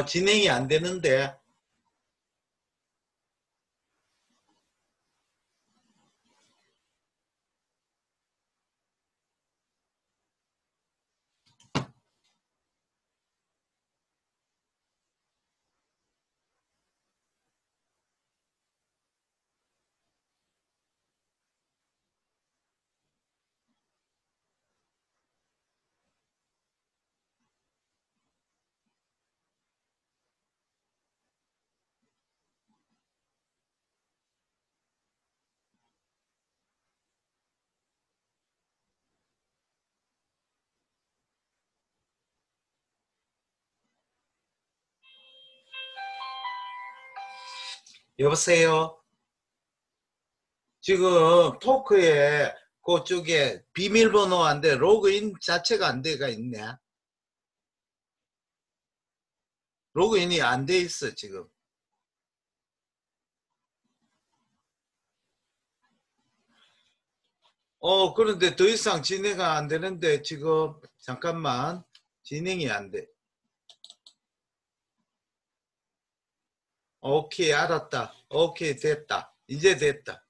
진행이 안 되는데. 여보세요? 지금 토크에 그쪽에 비밀번호 안 돼. 로그인 자체가 안 돼가 있네. 로그인이 안 돼 있어, 지금. 그런데 더 이상 진행이 안 되는데, 지금, 잠깐만. 진행이 안 돼. 오케이, 알았다. 오케이, 됐다. 이제 됐다.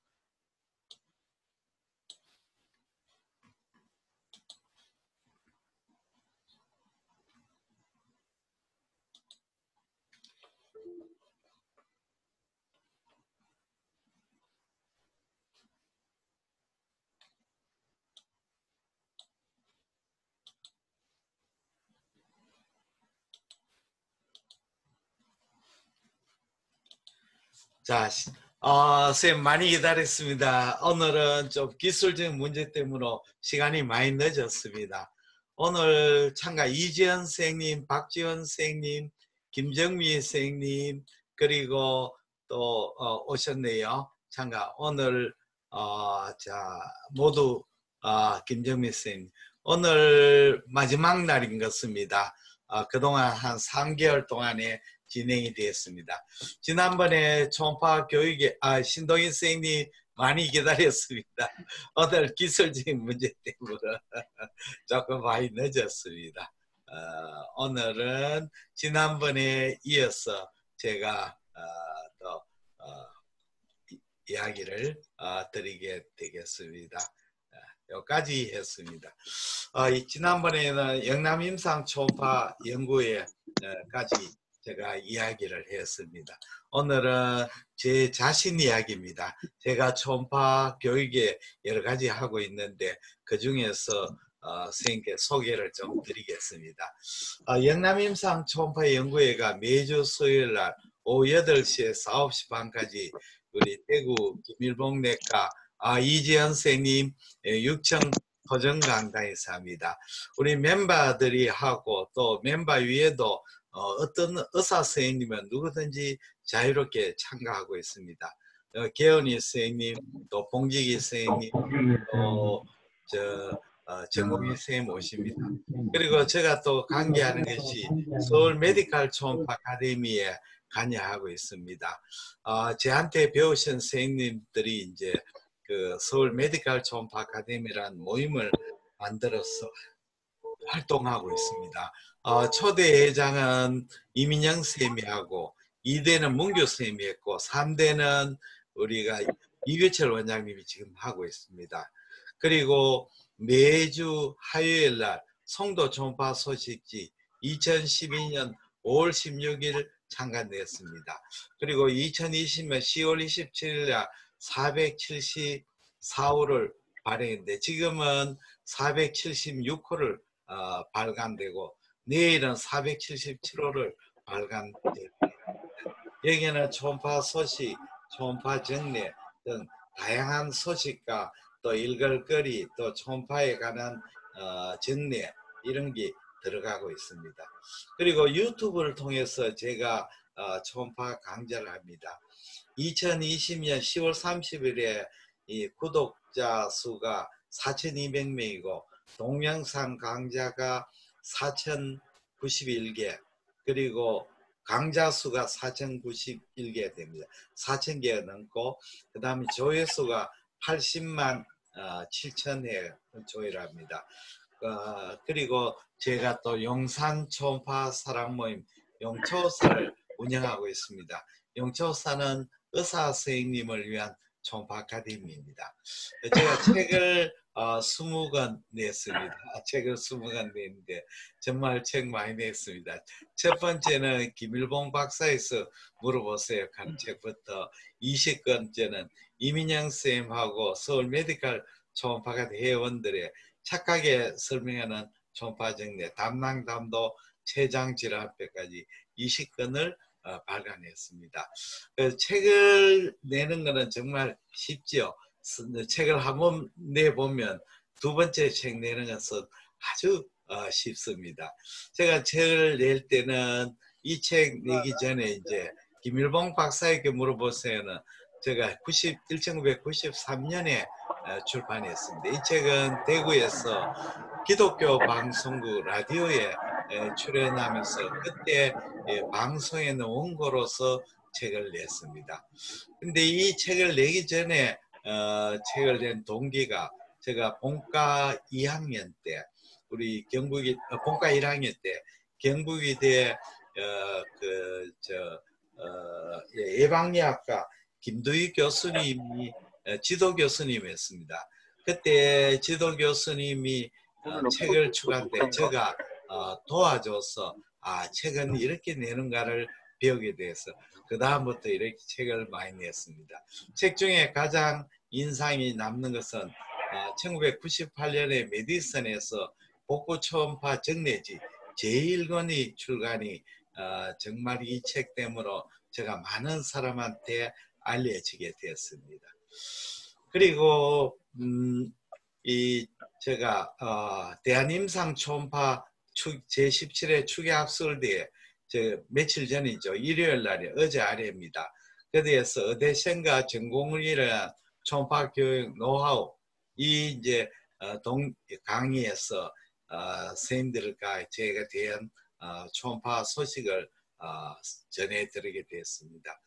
자, 선생님 많이 기다렸습니다. 오늘은 좀 기술적 문제 때문에 시간이 많이 늦었습니다. 오늘 참가 이지연 선생님, 박지원 선생님, 김정미 선생님, 그리고 또 오셨네요. 참가 오늘 자 모두 김정미 선생님 오늘 마지막 날인 것 같습니다. 그동안 한 3개월 동안에 진행이 되었습니다. 지난번에 초음파 교육에 신동인 선생님 많이 기다렸습니다. 오늘 기술적인 문제 때문에 조금 많이 늦었습니다. 오늘은 지난번에 이어서 제가 또 이야기를 드리게 되겠습니다. 여기까지 했습니다. 지난번에는 영남임상 초음파 연구에까지 제가 이야기를 했습니다. 오늘은 제 자신 이야기입니다. 제가 초음파 교육에 여러 가지 하고 있는데 그 중에서 선생님께 소개를 좀 드리겠습니다. 영남임상 초음파 연구회가 매주 수요일 날 오후 8시에서 9시 반까지 우리 대구 김일봉내과 이지연 선생님 6층 토정 강당에서 합니다. 우리 멤버들이 하고 또 멤버 위에도 어떤 의사 선생님은 누구든지 자유롭게 참가하고 있습니다. 개연이 선생님, 또 봉지기 선생님, 또 정국희 선생님 오십니다. 그리고 제가 또 관계하는 것이 서울 메디컬 초음파 아카데미에 관여하고 있습니다. 저한테 배우신 선생님들이 이제 그 서울 메디컬 초음파 아카데미라는 모임을 만들어서 활동하고 있습니다. 초대 회장은 이민영 쌤이하고 2대는 문교 쌤이 했고 3대는 우리가 이규철 원장님이 지금 하고 있습니다. 그리고 매주 화요일 날 송도 초음파 소식지 2012년 5월 16일 창간되었습니다. 그리고 2020년 10월 27일 날 474호를 발행했는데 지금은 476호를 발간되고 내일은 477호를 발간됩니다. 여기는 초음파 소식, 초음파 정례 등 다양한 소식과 또 일걸거리 또 초음파에 관한 정례 이런 게 들어가고 있습니다. 그리고 유튜브를 통해서 제가 초음파 강좌를 합니다. 2020년 10월 30일에 이 구독자 수가 4,200명이고 동영상 강좌가 4,091개 그리고 강좌 수가 4,091개 됩니다. 4,000개가 넘고 그 다음에 조회수가 80만 7천회 조회를 합니다. 그리고 제가 또 용산 초음파 사랑 모임 용초사를 운영하고 있습니다. 용초사는 의사 선생님을 위한 초음파 아카데미입니다. 제가 책을 20권 냈습니다. 책을 20권 냈는데 정말 책 많이 냈습니다. 첫 번째는 김일봉 박사에서 물어보세요 하는 책부터 20권째는 이민영 쌤하고 서울 메디컬 초음파가 회원들의 착하게 설명하는 초음파 정례 담낭담도 췌장질환뼈까지 20권을 발간했습니다. 책을 내는 것은 정말 쉽지요. 책을 한번 내보면 두 번째 책 내는 것은 아주 쉽습니다. 제가 책을 낼 때는 이 책 내기 전에 이제 김일봉 박사에게 물어보세요는 제가 1993년에 출판했습니다. 이 책은 대구에서 기독교 방송국 라디오에 출연하면서 그때 방송에는 원고로서 책을 냈습니다. 근데 이 책을 내기 전에 책을 낸 동기가 제가 본과 2학년 때 우리 경북이 본과 1학년 때 경북이대 예방의학과 김두희 교수님이 지도 교수님이었습니다. 그때 지도 교수님이 책을 출간할 때 제가 도와줘서 책은 이렇게 내는가를 배우게 돼서 그 다음부터 이렇게 책을 많이 냈습니다. 책 중에 가장 인상이 남는 것은 1998년에 메디슨에서 복부 초음파 정례지 제1권이 출간이 정말 이 책 때문에 제가 많은 사람한테 알려지게 되었습니다. 그리고 제가 대한임상 초음파 제17회 추계학술대회 며칠 전이죠. 일요일 날이 어제 아래입니다. 거기에서 어대생과 전공을 위한 초음파 교육 노하우 이제 강의에서 선생님들과 제가 대한 초음파 소식을 전해드리게 되었습니다.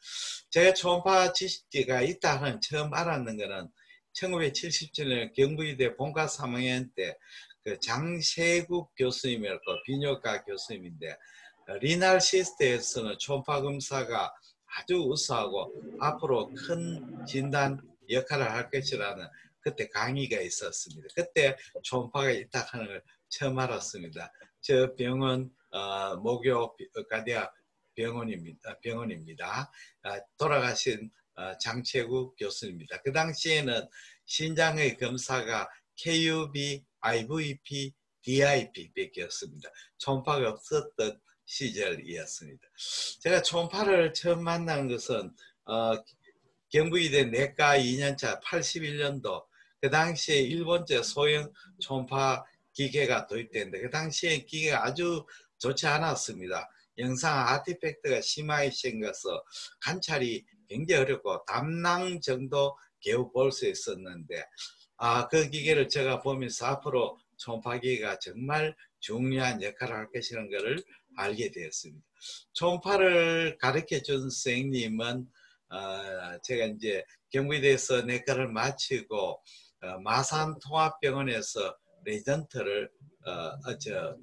제가 초음파 지식가 있다는 처음 알았는 것은 1977년 경북이대 본과 3학년 때 그 장세국 교수님이라고 비뇨기과 교수님인데 리날 시스트에서는 초음파 검사가 아주 우수하고 앞으로 큰 진단 역할을 할 것이라는 그때 강의가 있었습니다. 그때 초음파가 있다 하는 걸 처음 알았습니다. 저 병원 모교의과대학 병원입니다. 돌아가신 장채국 교수입니다. 그 당시에는 신장의 검사가 KUB, IVP, DIP 밖에 없습니다. 초음파가 없었던 시절이었습니다. 제가 초음파를 처음 만난 것은 경북이대 내과 2년차 81년도 그 당시에 일본제 소형 초음파 기계가 도입됐는데 그 당시에 기계가 아주 좋지 않았습니다. 영상 아티팩트가 심하게 생겨서 관찰이 굉장히 어렵고 담낭 정도 겨우 볼 수 있었는데 그 기계를 제가 보면서 앞으로 초음파 기계가 정말 중요한 역할을 할 것이라는 것을 알게 되었습니다. 초음파를 가르쳐 준 선생님은 제가 이제 경북대에서 내과를 마치고 마산통합병원에서 레전트를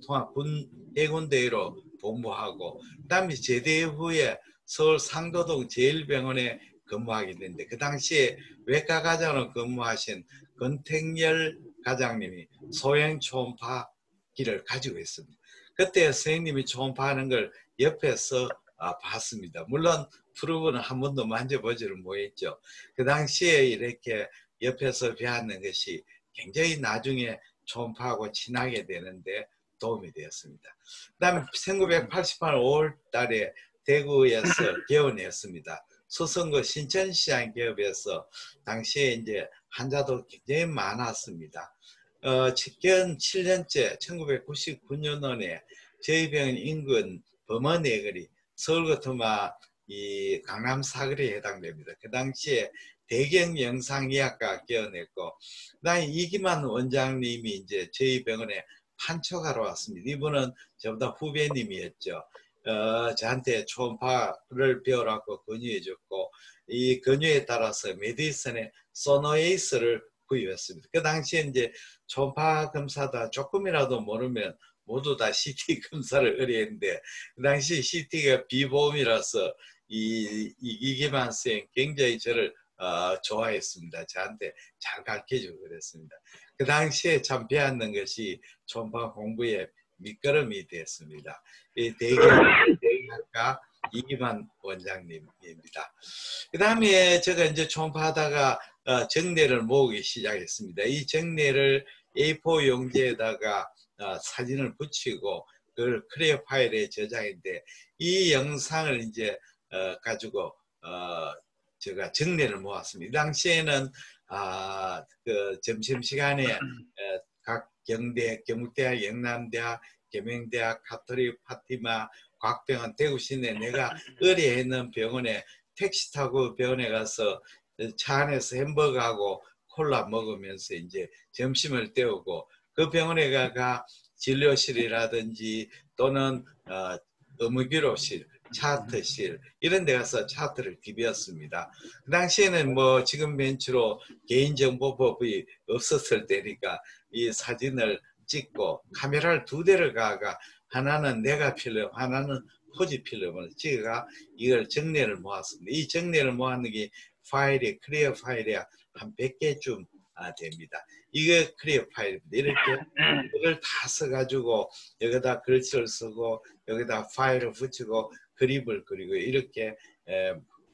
통합군 해군대위로 복무하고 그다음에 제대 후에 서울 상도동 제1병원에 근무하게 됐는데 그 당시에 외과과장으로 근무하신 권택열 과장님이 소형 초음파기를 가지고 있습니다. 그때 선생님이 초음파하는 걸 옆에서 봤습니다. 물론 프로브는 한 번도 만져보지를 못했죠. 그 당시에 이렇게 옆에서 배웠는 것이 굉장히 나중에 초음파하고 친하게 되는데 도움이 되었습니다. 그 다음에 1988년 5월 달에 대구에서 개원했습니다. 수성구 신천시장 기업에서 당시에 이제 환자도 굉장히 많았습니다. 개원 7년째 1999년에 저희 병원 인근 범어내거리 서울 같으면 이 강남 사거리에 해당됩니다. 그 당시에 대경 영상의학과 개원했고, 그다음에 이기만 원장님이 이제 저희 병원에 판촉하러 왔습니다. 이분은 저보다 후배님이었죠. 저한테 초음파를 배우라고 권유해줬고, 이 권유에 따라서 메디슨의 소노에이스를 구입했습니다. 그 당시에 이제 초음파 검사다 조금이라도 모르면 모두 다 CT 검사를 의뢰했는데 그 당시 CT가 비보험이라서 이기만 쌤 굉장히 저를 좋아했습니다. 저한테 잘 가르쳐주고 그랬습니다. 그 당시에 참 배웠는 것이 초음파 공부의 밑거름이 됐습니다. 대개학과 이기만 원장님입니다. 그 다음에 제가 이제 초음파하다가 정례를 모으기 시작했습니다. 이 정례를 A4 용지에다가 사진을 붙이고 그걸 클리어 파일에 저장했는데 이 영상을 이제 가지고 제가 정례를 모았습니다. 이 당시에는 그 점심시간에 각 경대, 경북대학, 영남대학, 계명대학, 가톨릭, 파티마, 곽병원, 대구 시내 내가 의뢰했는 병원에 택시 타고 병원에 가서 차 안에서 햄버거하고 콜라 먹으면서 이제 점심을 때우고 그 병원에 가 진료실이라든지 또는 의무기록실, 차트실 이런 데 가서 차트를 디비었습니다. 그 당시에는 뭐 지금 벤치로 개인정보법이 없었을 때니까 이 사진을 찍고 카메라를 2대를 가가 하나는 내가 필름, 하나는 포지 필름을 찍어가 이걸 정례를 모았습니다. 이 정례를 모았는 게 파일이 클리어 파일이 한 100개쯤 됩니다. 이게 클리어 파일입니다. 이렇게 이걸 다 써가지고 여기다 글씨를 쓰고 여기다 파일을 붙이고 그림을 그리고 이렇게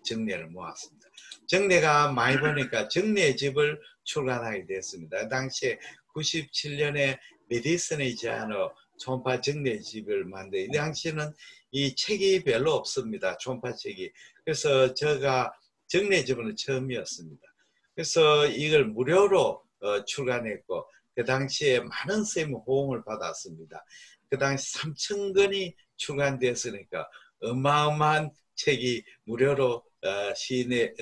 정례를 모았습니다. 정례가 많이 보니까 정례 집을 출간하게 됐습니다. 당시에 97년에 메디슨의 제안으로 초음파 정례 집을 만들 이 당시에는 이 책이 별로 없습니다. 초음파 책이. 그래서 제가 정례 집은 처음이었습니다. 그래서 이걸 무료로 출간했고 그 당시에 많은 선생님 호응을 받았습니다. 그 당시 3,000권이 출간됐으니까 어마어마한 책이 무료로 시내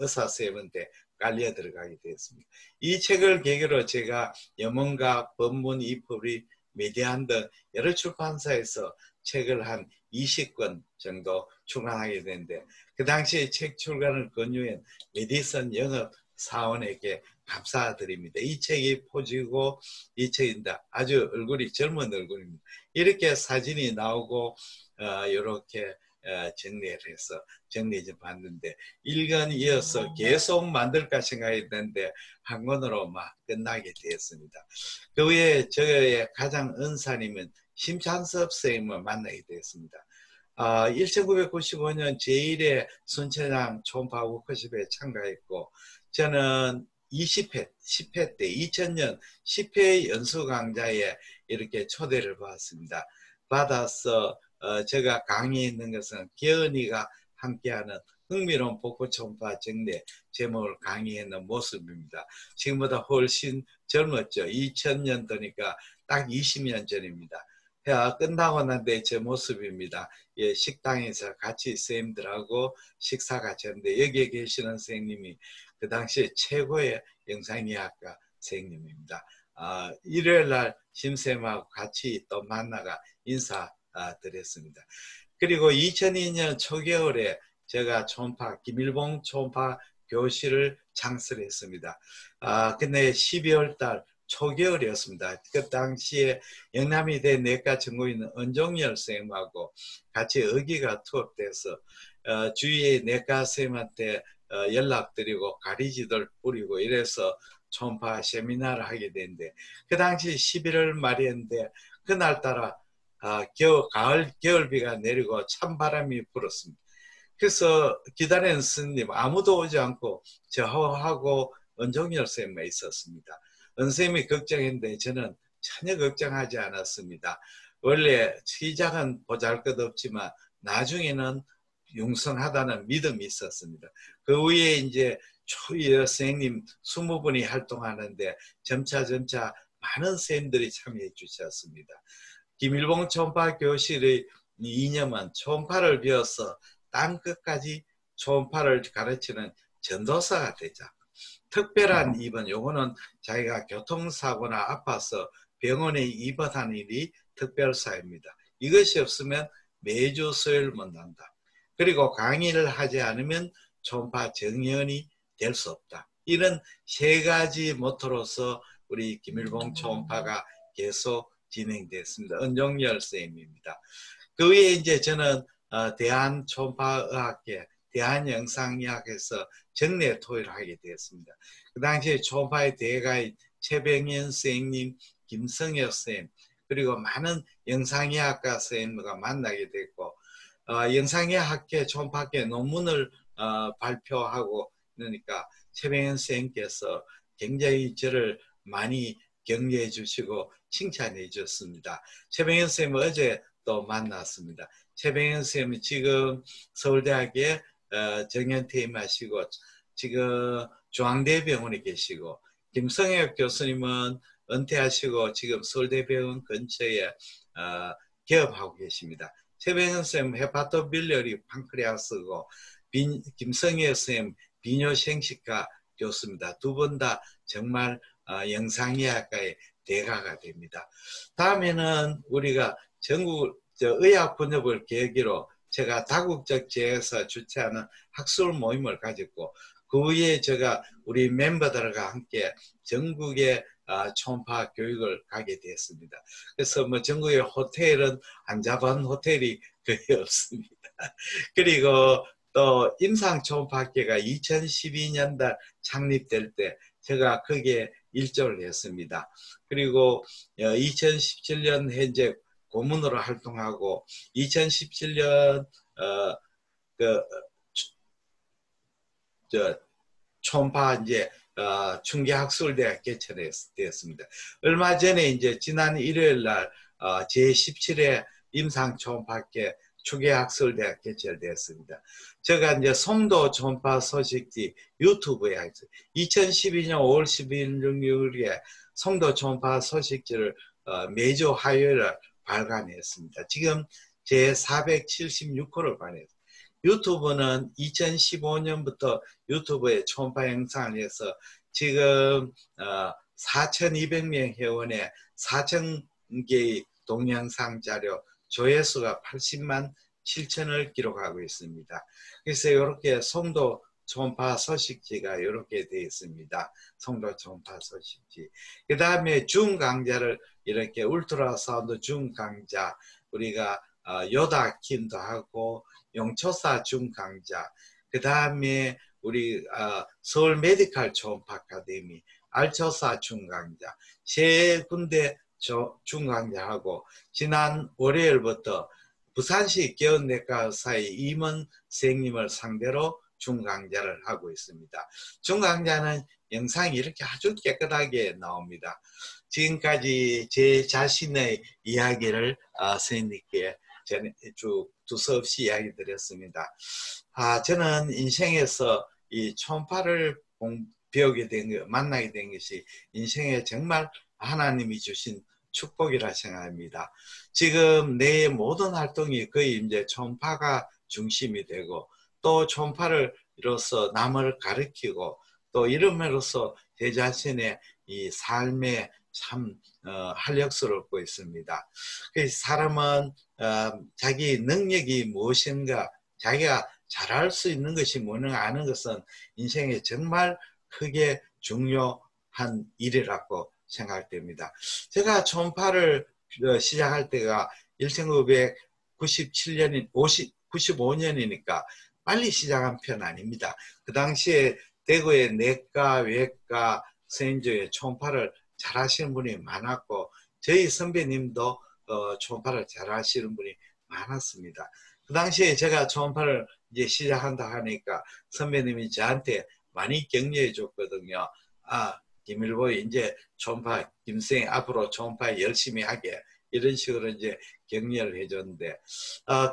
의사 선생님한테 깔려 들어가게 되었습니다. 이 책을 계기로 제가 영문과 법문, 이프리, 메디안 등 여러 출판사에서 책을 한 20권 정도 출간하게 되는데 그 당시에 책 출간을 권유한 메디슨 영업 사원에게 감사드립니다. 이 책이 포지고 이 책입니다. 아주 얼굴이 젊은 얼굴입니다. 이렇게 사진이 나오고 이렇게 정리를 해서 정리 좀 봤는데 1권 이어서 계속 만들까 생각했는데 한 권으로 막 끝나게 되었습니다. 그 후에 저의 가장 은사님은 심찬섭 선생님을 만나게 되었습니다. 1995년 제1회 순천향 초음파 워크숍에 참가했고 저는 20회, 10회 때 2000년 10회 연수 강좌에 이렇게 초대를 받았습니다. 받아서 제가 강의했는 것은 개은이가 함께하는 흥미로운 복부 초음파 정례 제목을 강의했는 모습입니다. 지금보다 훨씬 젊었죠. 2000년도니까 딱 20년 전입니다. 끝나고 난 뒤에 제 모습입니다. 예, 식당에서 같이 선생님들하고 식사 같이 했는데 여기에 계시는 선생님이 그 당시에 최고의 영상의학과 선생님입니다. 일요일 날 심쌤하고 같이 또 만나가 인사드렸습니다. 그리고 2002년 초겨울에 제가 초음파 김일봉 초음파 교실을 창설했습니다. 근데 12월 달 초겨울이었습니다. 그 당시에 영남이대 내과 전공인 은종열 선생님하고 같이 의기가 투입돼서 주위의 내과 선생님한테 연락드리고 가리지들 뿌리고 이래서 초음파 세미나를 하게 됐는데 그 당시 11월 말이었는데 그날따라 겨울비가 내리고 찬바람이 불었습니다. 그래서 기다리는 스님 아무도 오지 않고 저하고 은종열 선생님만 있었습니다. 선생님이 걱정했는데 저는 전혀 걱정하지 않았습니다. 원래 시작은 보잘것없지만 나중에는 융성하다는 믿음이 있었습니다. 그 후에 이제 초이어 선생님 20분이 활동하는데 점차 많은 선생님들이 참여해 주셨습니다. 김일봉 초음파 교실의 이념은 초음파를 배워서 땅끝까지 초음파를 가르치는 전도사가 되자. 특별한 입원, 요거는 자기가 교통사고나 아파서 병원에 입원하는 일이 특별사입니다. 이것이 없으면 매주 수요일 만난다. 그리고 강의를 하지 않으면 초음파 정연이 될 수 없다. 이런 세 가지 모토로서 우리 김일봉 초음파가 계속 진행됐습니다. 은종열 선생님입니다. 그 위에 이제 저는 대한초음파의학회, 대한영상의학에서 정례 토의를 하게 되었습니다. 그 당시에 초음파의 대가인 최병현 선생님, 김성혁 선생님, 그리고 많은 영상의학과 선생님과 만나게 됐고, 영상의학회, 초음파학회 논문을 발표하고 그러니까 최병현 선생님께서 굉장히 저를 많이 격려해 주시고 칭찬해 주셨습니다. 최병현 선생님 어제 또 만났습니다. 최병현 선생님은 지금 서울대학에 정년퇴임하시고 지금 중앙대병원에 계시고, 김성혁 교수님은 은퇴하시고 지금 서울대병원 근처에 개업하고 계십니다. 최병현 선생님 헤파토빌리어리 판크레아스고, 김성혁 선생님 비뇨생식과 교수입니다. 두 분 다 정말 영상의학과의 대가가 됩니다. 다음에는 우리가 전국 의학 분업을 계기로 제가 다국적 지역에서 주최하는 학술 모임을 가졌고, 그 후에 제가 우리 멤버들과 함께 전국의 초음파 교육을 가게 되었습니다. 그래서 뭐 전국의 호텔은 안 잡은 호텔이 거의 없습니다. 그리고 또 임상초음파학회가 2012년달 창립될 때 제가 거기에 일조를 했습니다. 그리고 2017년 현재 고문으로 활동하고 2017년 초음파 이제 충계학술대학 개최되었습니다. 얼마 전에 이제 지난 일요일 날 제17회 임상초음파학회 충계학술대학 개최되었습니다. 제가 이제 송도 초음파 소식지 유튜브에 2012년 5월 16일에 송도 초음파 소식지를 매주 화요일에 발간했습니다. 지금 제 476호를 발간했습니다. 유튜브는 2015년부터 유튜브에 초음파 영상을 해서 지금 4,200명 회원에 4,000개의 동영상 자료 조회수가 80만 7천을 기록하고 있습니다. 그래서 이렇게 송도 초음파 소식지가 이렇게 되어 있습니다. 송도 초음파 소식지. 그 다음에 중 강좌를 이렇게 울트라사운드 중 강좌, 우리가 요다킴도 하고 용초사 중 강좌, 그 다음에 우리 서울 메디칼 초음파 아카데미 알초사 중 강좌 세 군데 중 강좌하고, 지난 월요일부터 부산시 개운내과 의사의 임원 선생님을 상대로 중 강좌를 하고 있습니다. 중 강좌는 영상이 이렇게 아주 깨끗하게 나옵니다. 지금까지 제 자신의 이야기를 선생님께 쭉 두서없이 이야기 드렸습니다. 저는 인생에서 이 초음파를 배우게 된 것, 만나게 된 것이 인생에 정말 하나님이 주신 축복이라 생각합니다. 지금 내 모든 활동이 거의 이제 초음파가 중심이 되고, 또 초음파를 이로써 남을 가르치고, 또 이름으로써 제 자신의 이 삶에 참 활력스럽고 있습니다. 사람은 자기 능력이 무엇인가, 자기가 잘할 수 있는 것이 뭐는가 아는 것은 인생에 정말 크게 중요한 일이라고 생각됩니다. 제가 초음파를 시작할 때가 1997년, 95년이니까 빨리 시작한 편 아닙니다. 그 당시에 대구의 내과, 외과 선생님 중에 초음파를 잘 하시는 분이 많았고, 저희 선배님도 초음파를 잘 하시는 분이 많았습니다. 그 당시에 제가 초음파를 이제 시작한다 하니까 선배님이 저한테 많이 격려해 줬거든요. 김일보 이제 초음파 김선생 앞으로 초음파 열심히 하게, 이런 식으로 이제 격려를 해줬는데,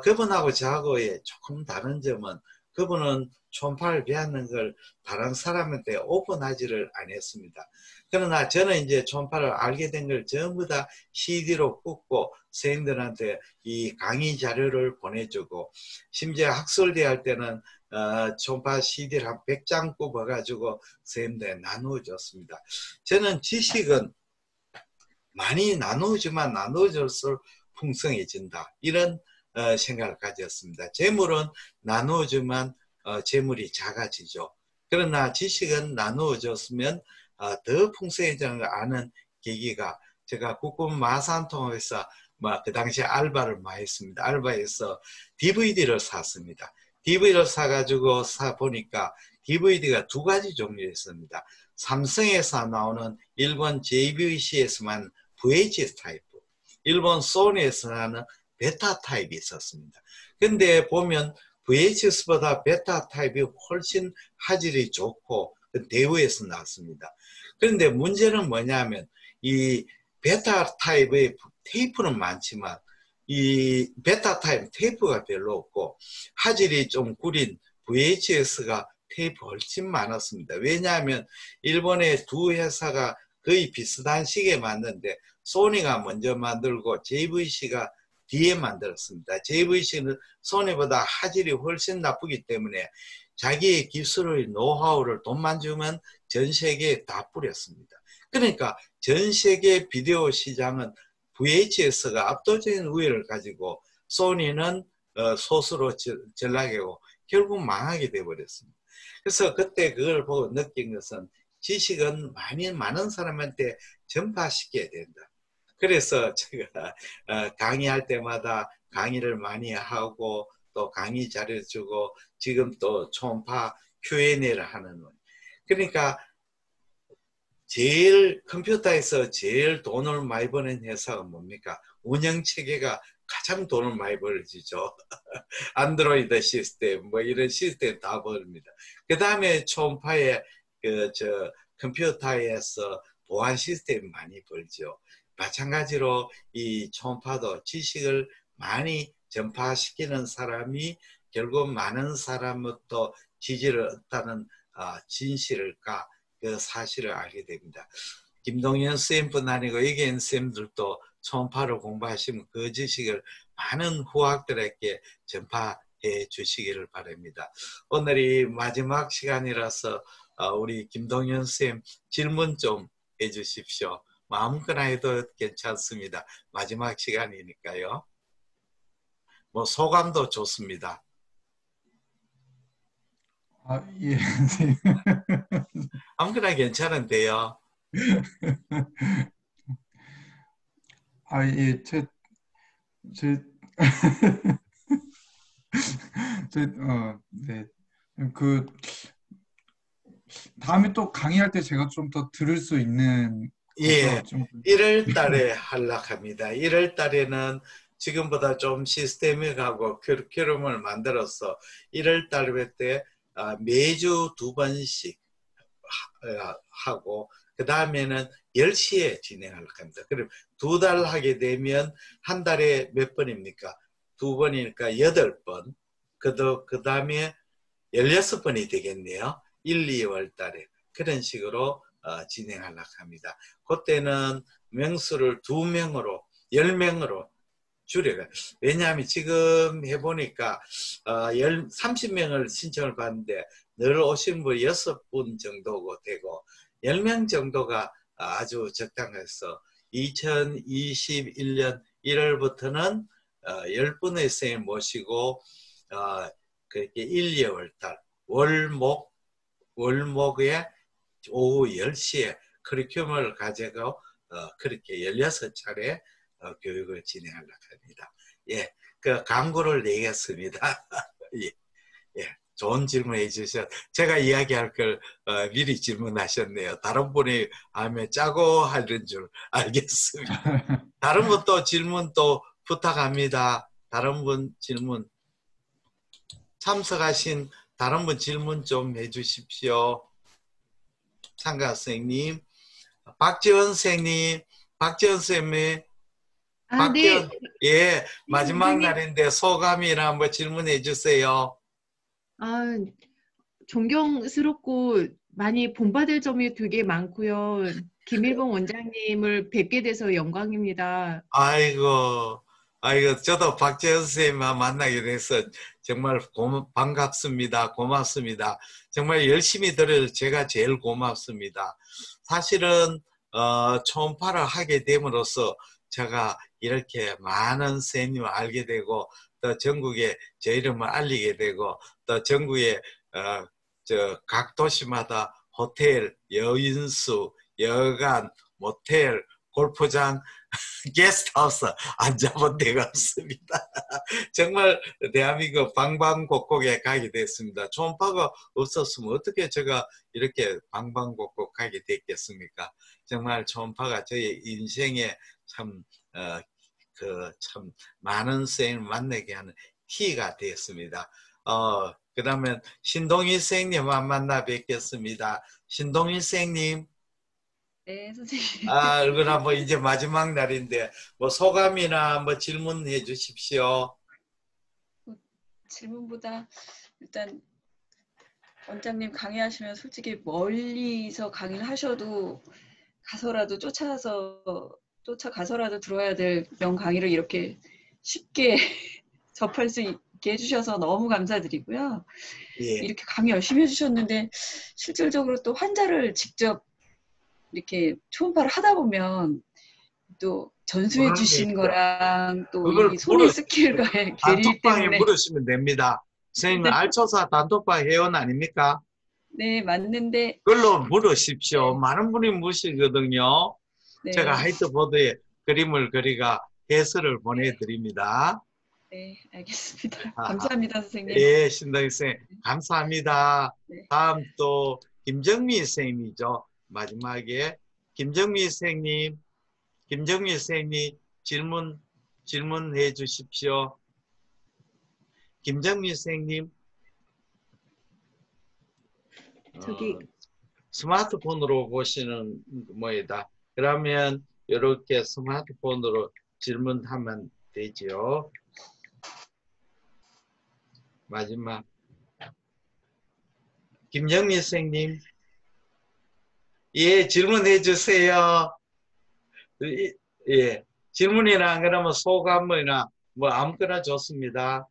그분하고 저하고의 조금 다른 점은, 그분은 초음파를 배웠는 걸 다른 사람한테 오픈하지를 않았습니다. 그러나 저는 이제 초음파를 알게 된 걸 전부 다 CD로 꽂고 선생님들한테 이 강의 자료를 보내주고, 심지어 학술대 할 때는 초음파 CD를 한 100장 꼽아가지고 선생님들에 나누어줬습니다. 저는 지식은 많이 나누지만 나누어질수록 풍성해진다, 이런 생각을 가졌습니다. 재물은 나누어주면 재물이 작아지죠. 그러나 지식은 나누어졌으면 더 풍성해지는 걸 아는 계기가 제가 국군 마산통합에서 그 당시에 알바를 많이 했습니다. 알바에서 DVD를 샀습니다. DVD를 사가지고 보니까 DVD가 두 가지 종류였습니다. 삼성에서 나오는 일본 JVC에서만 VHS 타입, 일본 소니에서 나는 베타 타입이 있었습니다. 근데 보면 VHS보다 베타 타입이 훨씬 화질이 좋고 대우에서 나왔습니다. 그런데 문제는 뭐냐면 이 베타 타입의 테이프는 많지만 이 베타 타입 테이프가 별로 없고 화질이 좀 구린 VHS가 테이프 훨씬 많았습니다. 왜냐하면 일본의 두 회사가 거의 비슷한 시기에 만드는데 소니가 먼저 만들고 JVC가 뒤에 만들었습니다. JVC는 소니보다 화질이 훨씬 나쁘기 때문에 자기의 기술의 노하우를 돈만 주면 전 세계에 다 뿌렸습니다. 그러니까 전 세계 비디오 시장은 VHS가 압도적인 우위를 가지고 소니는 소수로 전락이고 결국 망하게 되어버렸습니다. 그래서 그때 그걸 보고 느낀 것은 지식은 많은 사람한테 전파시켜야 된다. 그래서 제가 강의할 때마다 강의를 많이 하고 또 강의 잘해주고 지금 또 초음파 Q&A를 하는 거예요. 그러니까 컴퓨터에서 제일 돈을 많이 버는 회사가 뭡니까? 운영체계가 가장 돈을 많이 벌어지죠. 안드로이드 시스템, 이런 시스템 다 벌립니다. 그 다음에 초음파에, 컴퓨터에서 보안 시스템 많이 벌죠. 마찬가지로 이 초음파도 지식을 많이 전파시키는 사람이 결국 많은 사람부터 지지를 얻다는 진실을까? 그 사실을 알게 됩니다. 김동현 쌤뿐 아니고 이계인 쌤들도 초음파를 공부하시면 그 지식을 많은 후학들에게 전파해 주시기를 바랍니다. 오늘이 마지막 시간이라서 우리 김동현 쌤 질문 좀 해주십시오. 마음껏 해도 괜찮습니다. 마지막 시간이니까요. 소감도 좋습니다. 예, 선생님. 아무거나 괜찮은데요. 예, 네. 다음에 또 강의할 때 제가 좀 더 들을 수 있는 예, 거죠? 좀. 1월 달에 하락합니다. 1월 달에는 지금보다 좀 시스테믹하고 커리큘럼을 만들어서 1월 달에 때 매주 2번씩 하고 그 다음에는 10시에 진행하려고 합니다. 그럼 2달 하게 되면 한 달에 몇 번입니까? 2번이니까 8번. 그 다음에 16번이 되겠네요. 1, 2월 달에. 그런 식으로 진행하려고 합니다. 그때는 명수를 2명으로, 10명으로 줄여가. 왜냐하면 지금 해보니까 30명을 신청을 받는데 늘 오신 분 6분 정도고 되고 10명 정도가 아주 적당해서 2021년 1월부터는 10분의 선생님 모시고 그렇게 1, 2월 달 월목에 오후 10시에 커리큘럼을 가지고 그렇게 16차례 교육을 진행하려고 합니다. 예, 그 광고를 내겠습니다. 예, 예, 좋은 질문 해주셔서 제가 이야기할 걸 미리 질문하셨네요. 다른 분이 하면 짜고 하는 줄 알겠습니다. 다른 분 또 질문 또 부탁합니다. 다른 분 질문 참석하신 다른 분 질문 좀 해주십시오. 참가 선생님, 박지원 선생님, 박지원 선생님, 네. 예, 마지막 선생님. 날인데 소감이나 한번 질문해 주세요. 존경스럽고 많이 본받을 점이 되게 많고요. 김일봉 원장님을 뵙게 돼서 영광입니다. 아이고, 저도 박재현 선생님과 만나게 돼서 정말 반갑습니다. 고맙습니다. 정말 열심히 들을 제가 제일 고맙습니다. 사실은 초음파를 하게 됨으로써 제가 이렇게 많은 선생님을 알게 되고 또 전국에 제 이름을 알리게 되고 또 전국에 각 도시마다 호텔, 여인수, 여관, 모텔, 골프장, 게스트하우스 앉아본 데가 없습니다. 정말 대한민국 방방곡곡에 가게 됐습니다. 초음파가 없었으면 어떻게 제가 이렇게 방방곡곡 가게 됐겠습니까? 정말 초음파가 저의 인생에 참, 참 많은 선생님을 만나게 하는 키가 되었습니다. 그 다음에 신동희 선생님 만나 뵙겠습니다. 신동희 선생님. 네, 선생님. 얼굴 한번 이제 마지막 날인데 뭐 소감이나 뭐 질문해 주십시오. 질문보다 일단 원장님 강의하시면 솔직히 멀리서 강의를 하셔도 가서라도 쫓아가서라도 들어야 될 명강의를 이렇게 쉽게 접할 수 있게 해주셔서 너무 감사드리고요. 예. 이렇게 강의 열심히 해주셨는데 실질적으로 또 환자를 직접 이렇게 초음파를 하다 보면 또 전수해 주신 거랑 또 이 손의 스킬과의 괴리 단톡방에 때문에 물으시면 됩니다. 선생님 네. 알초사 단톡방 회원 아닙니까? 네, 맞는데 그걸로 물으십시오. 네. 많은 분이 물으시거든요. 네, 제가 화이트보드에 그림을 그리가 해설을 보내드립니다. 네, 알겠습니다. 감사합니다, 선생님. 예, 신동희 선생님 감사합니다. 네. 다음 또 김정미 선생님이죠. 마지막에 김정미 선생님 질문해 주십시오. 김정미 선생님. 저기 스마트폰으로 보시는 뭐이다. 그러면 이렇게 스마트폰으로 질문하면 되죠. 마지막 김정미 선생님. 예, 질문해 주세요. 예, 질문이나 그러면 소감이나 뭐 아무거나 좋습니다.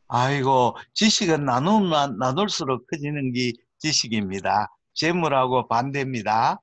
아이고, 지식은 나눌수록 커지는 게 지식입니다. 재물하고 반대입니다.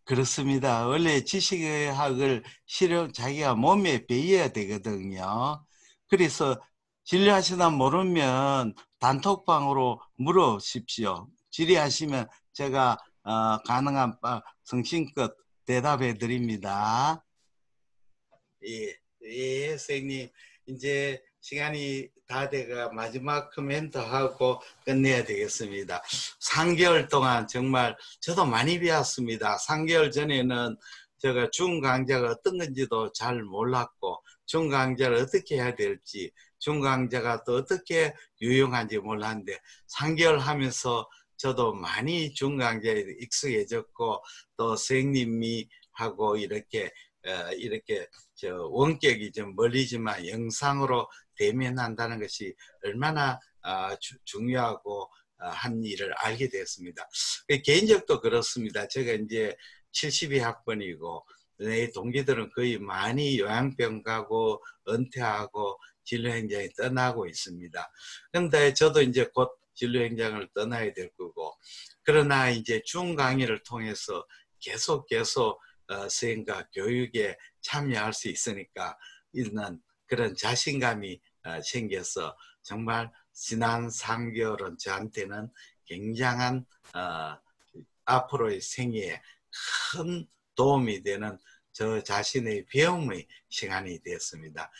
그렇습니다. 원래 지식학을 자기가 몸에 배워야 되거든요. 그래서 진료하시다 모르면 단톡방으로 물어보십시오. 질의하시면 제가 가능한 성심껏 대답해 드립니다. 예, 예, 선생님. 이제 시간이 다 돼가 마지막 코멘트 하고 끝내야 되겠습니다. 3개월 동안 정말 저도 많이 배웠습니다. 3개월 전에는 제가 중강자가 어떤 건지도 잘 몰랐고 중강자를 어떻게 해야 될지 중강자가 또 어떻게 유용한지 몰랐는데 3개월 하면서 저도 많이 중강자에 익숙해졌고 또 선생님이 하고 이렇게 원격이 좀 멀리지만 영상으로 대면한다는 것이 얼마나 중요하고 한 일을 알게 되었습니다. 개인적도 그렇습니다. 제가 이제 72학번이고 내 동기들은 거의 많이 요양병 가고 은퇴하고 진료 현장에 떠나고 있습니다. 그런데 저도 이제 곧 진료 현장을 떠나야 될 거고 그러나 이제 중 강의를 통해서 계속 선생과 교육에 참여할 수 있으니까 있는 그런 자신감이 생겨서 정말 지난 3개월은 저한테는 굉장한 앞으로의 생애에 큰 도움이 되는 저 자신의 배움의 시간이 되었습니다.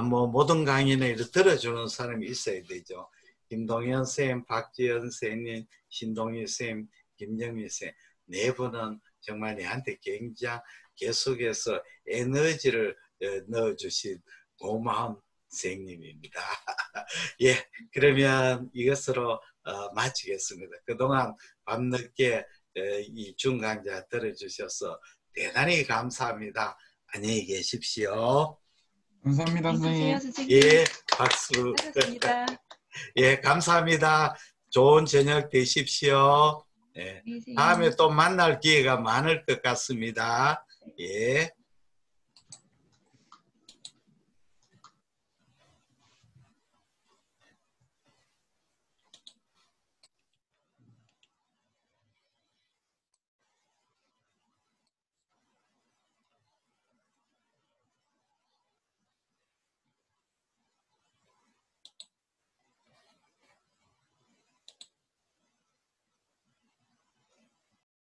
뭐 모든 강의는 들어주는 사람이 있어야 되죠. 김동현 쌤, 박지연 쌤, 신동희 쌤, 김정민 쌤 네 분은 정말 내한테 굉장히 계속해서 에너지를 넣어주신 고마운 선생님입니다. 예, 그러면 이것으로 마치겠습니다. 그동안 밤늦게 이 중강좌 들어주셔서 대단히 감사합니다. 안녕히 계십시오. 감사합니다, 안녕히 계세요, 선생님. 선생님. 예, 박수. 수고하셨습니다. 예, 감사합니다. 좋은 저녁 되십시오. 예, 안녕히 계세요. 다음에 또 만날 기회가 많을 것 같습니다. 예.